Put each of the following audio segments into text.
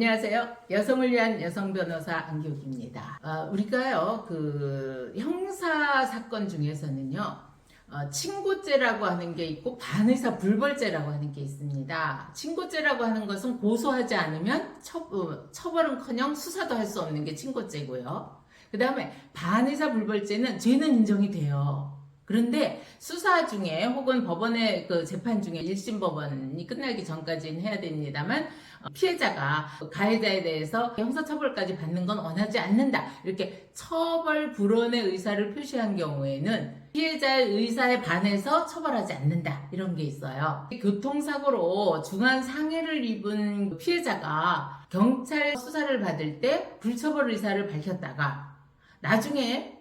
안녕하세요. 여성을 위한 여성 변호사 안기욱입니다. 우리가요, 형사 사건 중에서는요, 친고죄라고 하는 게 있고 반의사 불벌죄라고 하는 게 있습니다. 친고죄라고 하는 것은 고소하지 않으면 처벌은커녕 수사도 할 수 없는 게 친고죄고요. 그 다음에 반의사 불벌죄는 죄는 인정이 돼요. 그런데 수사 중에 혹은 법원의 재판 중에 1심 법원이 끝나기 전까지는 해야 됩니다만 피해자가 가해자에 대해서 형사처벌까지 받는 건 원하지 않는다. 이렇게 처벌 불원의 의사를 표시한 경우에는 피해자의 의사에 반해서 처벌하지 않는다. 이런 게 있어요. 교통사고로 중한 상해를 입은 피해자가 경찰 수사를 받을 때 불처벌 의사를 밝혔다가 나중에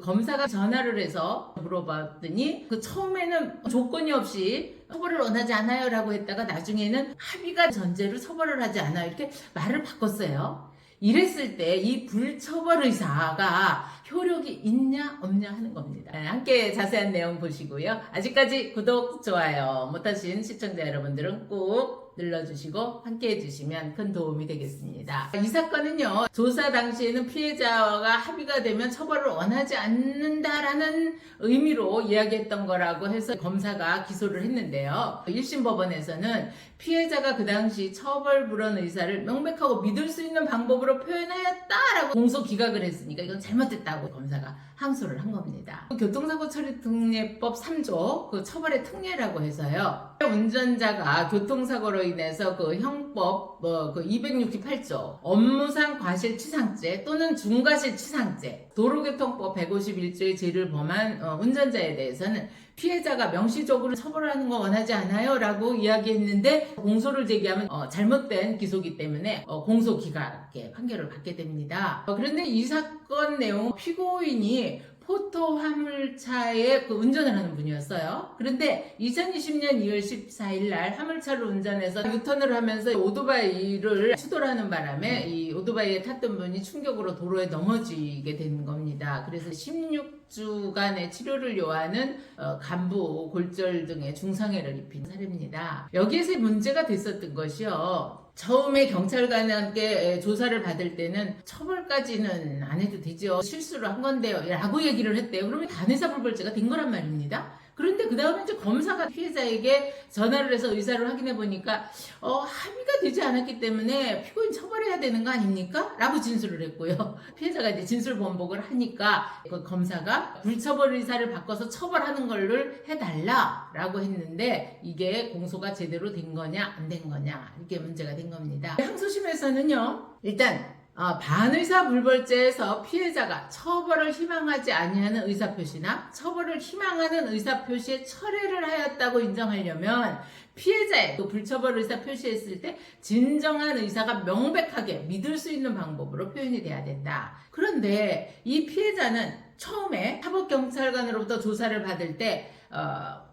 검사가 전화를 해서 물어봤더니 처음에는 조건이 없이 처벌을 원하지 않아요 라고 했다가 나중에는 합의가 전제로 처벌을 하지 않아요 이렇게 말을 바꿨어요. 이랬을 때 이 불처벌 의사가 효력이 있냐 없냐 하는 겁니다. 함께 자세한 내용 보시고요. 아직까지 구독, 좋아요 못하신 시청자 여러분들은 꼭 눌러주시고 함께 해주시면 큰 도움이 되겠습니다. 이 사건은요, 조사 당시에는 피해자가 합의가 되면 처벌을 원하지 않는다라는 의미로 이야기했던 거라고 해서 검사가 기소를 했는데요. 1심 법원에서는 피해자가 그 당시 처벌 불원 의사를 명백하고 믿을 수 있는 방법으로 표현하였다라고 공소 기각을 했으니까 이건 잘못됐다고 검사가 항소를 한 겁니다. 교통사고 처리 특례법 3조 처벌의 특례라고 해서요. 운전자가 교통사고로 인해서 형법 268조 업무상 과실치상죄 또는 중과실치상죄 도로교통법 151조의 죄를 범한 운전자에 대해서는 피해자가 명시적으로 처벌하는 거 원하지 않아요 라고 이야기했는데 공소를 제기하면 잘못된 기소기 때문에 공소 기각의 판결을 받게 됩니다. 그런데 이 사건 내용 피고인이 포토 화물차에 운전을 하는 분이었어요. 그런데 2020년 2월 14일 날 화물차를 운전해서 유턴을 하면서 오토바이를 추돌하는 바람에 이 오토바이에 탔던 분이 충격으로 도로에 넘어지게 된 겁니다. 그래서 16주간의 치료를 요하는 간부, 골절 등의 중상해를 입힌 사례입니다. 여기에서 문제가 됐었던 것이요. 처음에 경찰관에게 조사를 받을 때는 처벌까지는 안 해도 되죠. 실수를 한 건데요. 라고 얘기를 했대요. 그러면 반의사 불벌죄가 된 거란 말입니다. 그런데 그 다음에 이제 검사가 피해자에게 전화를 해서 의사를 확인해 보니까 합의가 되지 않았기 때문에 피고인 처벌해야 되는 거 아닙니까? 라고 진술을 했고요. 피해자가 이제 진술 번복을 하니까 검사가 불처벌 의사를 바꿔서 처벌하는 걸를 해달라 라고 했는데 이게 공소가 제대로 된 거냐 안 된 거냐 이게 문제가 된 겁니다. 항소심에서는요 일단 반의사 불벌죄에서 피해자가 처벌을 희망하지 아니하는 의사표시나 처벌을 희망하는 의사표시에 철회를 하였다고 인정하려면 피해자의 불처벌 의사 표시했을 때 진정한 의사가 명백하게 믿을 수 있는 방법으로 표현이 돼야 된다. 그런데 이 피해자는 처음에 사법경찰관으로부터 조사를 받을 때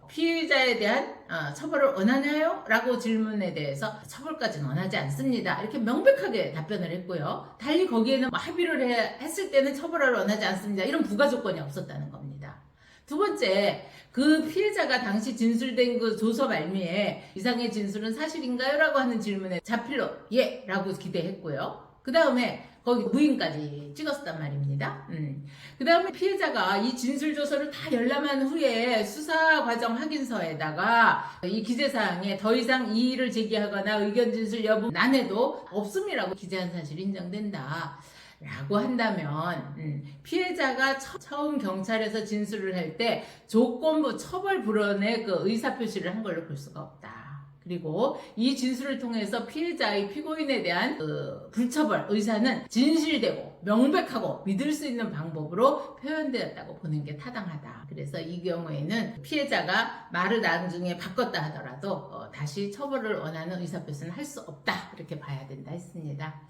피해자에 대한 처벌을 원하나요? 라고 질문에 대해서 처벌까지는 원하지 않습니다. 이렇게 명백하게 답변을 했고요. 달리 거기에는 합의를 했을 때는 처벌을 원하지 않습니다. 이런 부가 조건이 없었다는 겁니다. 두 번째, 그 피해자가 당시 진술된 조서 말미에 이상의 진술은 사실인가요? 라고 하는 질문에 자필로 예! 라고 기대했고요. 그 다음에 거기 무인까지 찍었단 말입니다. 그 다음에 피해자가 이 진술조서를 다 열람한 후에 수사과정 확인서에다가 이 기재사항에 더 이상 이의를 제기하거나 의견 진술 여부 난해도 없음이라고 기재한 사실이 인정된다. 라고 한다면 피해자가 처음 경찰에서 진술을 할 때 조건부 처벌 불원의 의사표시를 한 걸로 볼 수가 없다. 그리고 이 진술을 통해서 피해자의 피고인에 대한 불처벌 의사는 진실되고 명백하고 믿을 수 있는 방법으로 표현되었다고 보는 게 타당하다. 그래서 이 경우에는 피해자가 말을 나중에 바꿨다 하더라도 다시 처벌을 원하는 의사표시는 할 수 없다. 이렇게 봐야 된다 했습니다.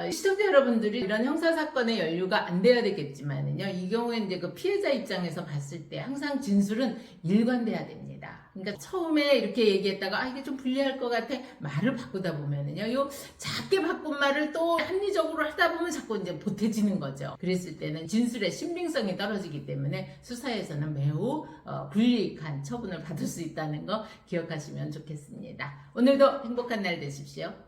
시청자 여러분들이 이런 형사사건의 연루가 안 돼야 되겠지만은요, 이 경우에 이제 피해자 입장에서 봤을 때 항상 진술은 일관돼야 됩니다. 그러니까 처음에 이렇게 얘기했다가 이게 좀 불리할 것 같아 말을 바꾸다 보면은요, 요 작게 바꾼 말을 또 합리적으로 하다 보면 자꾸 이제 보태지는 거죠. 그랬을 때는 진술의 신빙성이 떨어지기 때문에 수사에서는 매우 불이익한 처분을 받을 수 있다는 거 기억하시면 좋겠습니다. 오늘도 행복한 날 되십시오.